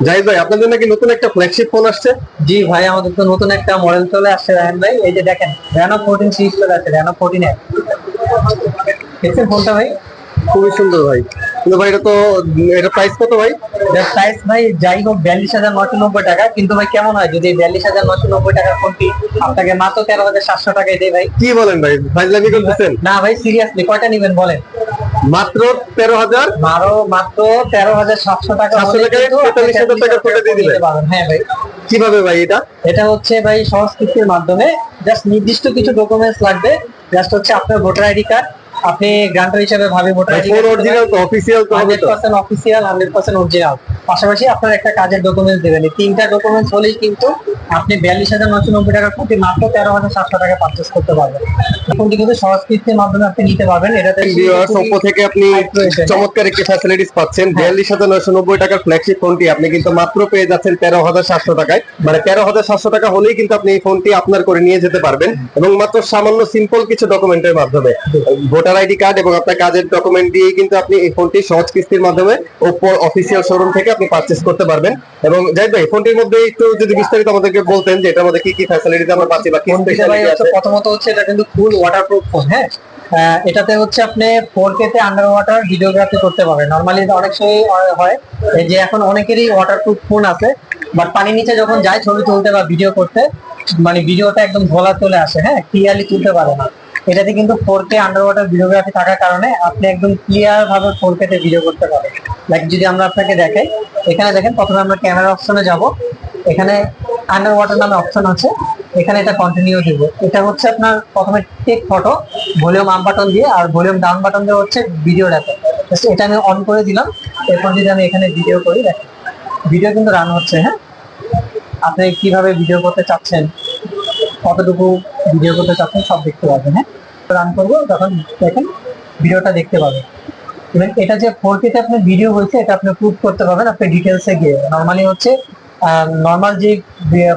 জাহিদ ভাই, আপনাদের নাকি নতুন একটা ফ্ল্যাগশিপ ফোন আসছে? জি ভাই, আমাদের তো নতুন একটা মডেল চলে আসছে রায়হান ভাই। এই যে দেখেন, Reno 14 সিরিজ চলে আসছে, Reno 14 দেখছেন ফোনটা ভাই? খুবই সুন্দর ভাই, কিন্তু ভাই এটা প্রাইস কত ভাই? এটার প্রাইস ভাই যাই হোক 42,990 টাকা, কিন্তু ভাই কেমন হয় যদি 42,990 টাকার ফোনটি আপনাকে মাত্র 13,700 টাকায় দেয় ভাই? কি বলেন ভাই, ফাইজলামি করতেছেন? না ভাই, সিরিয়াসলি কয়টা নিবেন বলেন? মাত্র 13,000? মাত্র 13,700 টাকা 700 টাকায় 43,000 টাকার ফোনটা দিয়ে দিবেন? হ্যাঁ ভাই। কিভাবে ভাই এটা? এটা হচ্ছে ভাই সহজ কিস্তির মাধ্যমে। জাস্ট নির্দিষ্ট কিছু ডকুমেন্টস লাগবে। জাস্ট হচ্ছে আপনার ভোটার আইডি কার্ড, আপনি গ্রান্টার হিসেবে ভাবে ভোটার আইডি ফোন অরিজিনাল তো, অফিসিয়াল তো হবে তো? 100% অফিসিয়াল, 100% অরিজিনাল। পাশাপাশি আপনার একটা কাজের ডকুমেন্টস দেবেন। এই তিনটা ডকুমেন্টস হলেই কিন্তু আপনি 42,990 টাকার ফোনটি মাত্র 13,700 টাকা পারচেজ করতে পারবেন। ফোনটি কিন্তু সহজ কিস্তির মাধ্যমে আপনি নিতে পারবেন। এটাতে ভিউয়ার্স, Oppo থেকে আপনি চমৎকার একটি ফ্যাসিলিটিস পাচ্ছেন। 42,990 টাকার ফ্ল্যাগশিপ ফোনটি আপনি কিন্তু মাত্র পেয়ে যাচ্ছেন 13,700 টাকায়। মানে 13,700 টাকা হলেই কিন্তু আপনি এই ফোনটি আপনার করে নিয়ে যেতে পারবেন, এবং মাত্র সামান্য সিম্পল কিছু ডকুমেন্টের মাধ্যমে, ভোটার আইডি কার্ড এবং আপনার কাজের ডকুমেন্ট দিয়ে কিন্তু আপনি এই ফোনটি সহজ কিস্তির মাধ্যমে Oppo অফিসিয়াল শোরুম থেকে আপনি পারচেজ করতে পারবেন। এবং জাহিদ ভাই, ফোনটির মধ্যে একটু যদি বিস্তারিত আমাদেরকে বলতেন যে এটার মধ্যে কি কি ফ্যাসিলিটিস আমরা পাচ্ছি বা কি স্পেশালিটি আছে? প্রথমত হচ্ছে এটা কিন্তু ফুল ওয়াটারপ্রুফ ফোন। হ্যাঁ, এটাতে হচ্ছে আপনি 4K তে আন্ডার ওয়াটার ভিডিওগ্রাফি করতে পারবেন। নরমালি অনেক সময় হয় এই যে এখন অনেকেরই ওয়াটারপ্রুফ ফোন আছে, বাট পানির নিচে যখন যায় ছবি তুলতে বা ভিডিও করতে, মানে ভিডিওটা একদম ঘোলা চলে আসে, হ্যাঁ, ক্লিয়ারলি তুলতে পারে না। এটাতে কিন্তু 4K আন্ডার ওয়াটার ভিডিওগ্রাফি থাকার কারণে আপনি একদম ক্লিয়ার ভাবে 4K তে ভিডিও করতে পারেন। লাইক যদি আমরা আপনাকে দেখাই, এখানে দেখেন, প্রথমে আমরা ক্যামেরা অপশনে যাব। এখানে আন্ডার ওয়াটার নামে অপশন আছে, এখানে এটা কন্টিনিউ দিব। এটা হচ্ছে আপনার প্রথমে take photo, volume up button দিয়ে আর ভলিউম ডাউন বাটন দিয়ে হচ্ছে ভিডিও ডাটা। এটা আমি অন করে দিলাম। এরপর যদি আমি এখানে ভিডিও করি, দেখেন ভিডিও কিন্তু রান হচ্ছে। হ্যাঁ, আপনি কিভাবে ভিডিও করতে চাচ্ছেন, কতটুকু ভিডিও করতে চাচ্ছেন সব দেখতে পাবেন। হ্যাঁ, রান করবো যখন দেখেন ভিডিওটা দেখতে পাবেন। এবং এটা যে 4K তে আপনার ভিডিও হয়েছে এটা আপনি প্রুভ করতে পারবেন আপনি ডিটেলসে গিয়ে। নরমালি হচ্ছে নর্মাল যে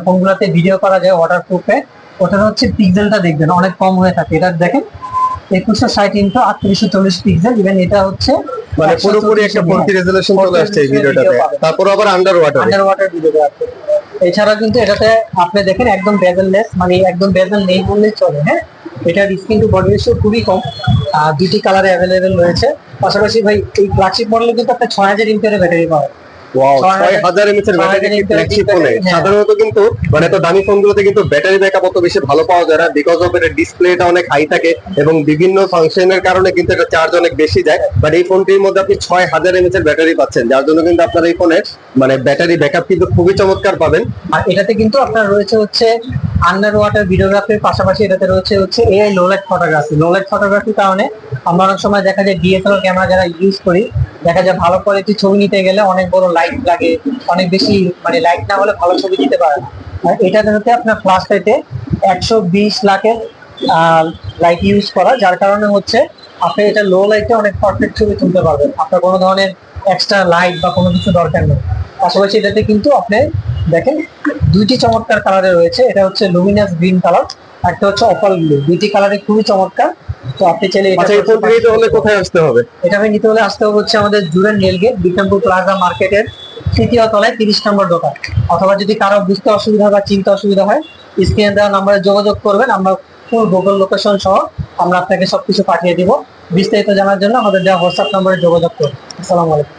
ফোনগুলোতে ভিডিও করা যায় ওয়াটারপ্রুফে, ওটার হচ্ছে পিক্সেলটা দেখবেন অনেক কম হয়ে থাকে। এটা দেখেন 2160 ইন্টু 3840 পিক্সেল। ইভেন এটা হচ্ছে মানে পুরোপুরি একটা 4K রেজোলিউশন চলে আসছে এই ভিডিওটাতে। তারপর আবার আন্ডার ওয়াটার ভিডিও আছে। এছাড়া কিন্তু এটাতে আপনি দেখেন একদম বেজেললেস, মানে একদম বেজেল নেই বললেই চলে। হ্যাঁ, এটার স্ক্রিন টু বডি রেশিও খুবই কম। দুটি কালারে অ্যাভেলেবেল রয়েছে। পাশাপাশি ভাই এই ফ্ল্যাগশিপ মডেলে কিন্তু আপনি 6000 এমপিআর ব্যাটারি পাবেন। ওয়াও, 6000 এমএএইচ এর ব্যাটারি ফ্ল্যাগশিপ ফোনে। সাধারণত কিন্তু মানে তো দামি ফোনগুলোতে কিন্তু ব্যাটারি ব্যাকআপ অত বেশি ভালো পাওয়া যায় না, বিকজ অফ এর ডিসপ্লেটা অনেক হাই থাকে এবং বিভিন্ন ফাংশনের কারণে কিন্তু এটা চার্জ অনেক বেশি যায়। বাট এই ফোনটির মধ্যে আপনি 6000 এমএএইচ এর ব্যাটারি পাচ্ছেন, যার জন্য কিন্তু আপনার এই ফোনের মানে ব্যাটারি ব্যাকআপ কিন্তু খুবই চমৎকার পাবেন। আর এটাতে কিন্তু আপনার রয়েছে হচ্ছে আন্ডার ওয়াটার ভিডিওগ্রাফির পাশাপাশি এটাতে রয়েছে হচ্ছে AI low light photography. Low light ফটোগ্রাফির কারণে আমরা অনেক সময় দেখা যায় ডিএসএলআর ক্যামেরা যারা ইউজ করি, দেখা যায় ভালো কোয়ালিটি ছবি নিতে গেলে অনেক বড় লাইট লাগে, অনেক বেশি মানে লাইট না হলে ভালো ছবি দিতে পারে না। আর এটাতে হচ্ছে আপনার ফ্ল্যাশ লাইটে 120 লাখের লাইট ইউজ করা, যার কারণে হচ্ছে আপনি এটা লো লাইটে অনেক পারফেক্ট ছবি তুলতে পারবেন। আপনার কোনো ধরনের এক্সট্রা লাইট বা কোনো কিছু দরকার নেই। পাশাপাশি এটাতে কিন্তু আপনি দেখেন দুইটি চমৎকার কালারে রয়েছে। এটা হচ্ছে লুমিনাস গ্রিন কালার, একটা হচ্ছে অপাল ব্লু। দুইটি কালারে খুবই চমৎকার। তো আপনি চাইলে আচ্ছা, এই ফোনটি নিতে হলে কোথায় আসতে হবে? এটা আমি নিতে হলে আসতে হবে হচ্ছে আমাদের জুরান রেলগেট বিক্রমপুর প্লাজা মার্কেটের 3য় তলায় 30 নম্বর দোকান। অথবা যদি কারো বুঝতে অসুবিধা বা চিনতে অসুবিধা হয়, স্ক্রিনে দেওয়া নাম্বারে যোগাযোগ করবেন। আমরা ফুল গুগল লোকেশন সহ আমরা আপনাকে সবকিছু পাঠিয়ে দিব। বিস্তারিত জানার জন্য আমাদের দেওয়া হোয়াটসঅ্যাপ নম্বরে যোগাযোগ করুন। আসসালামু আলাইকুম।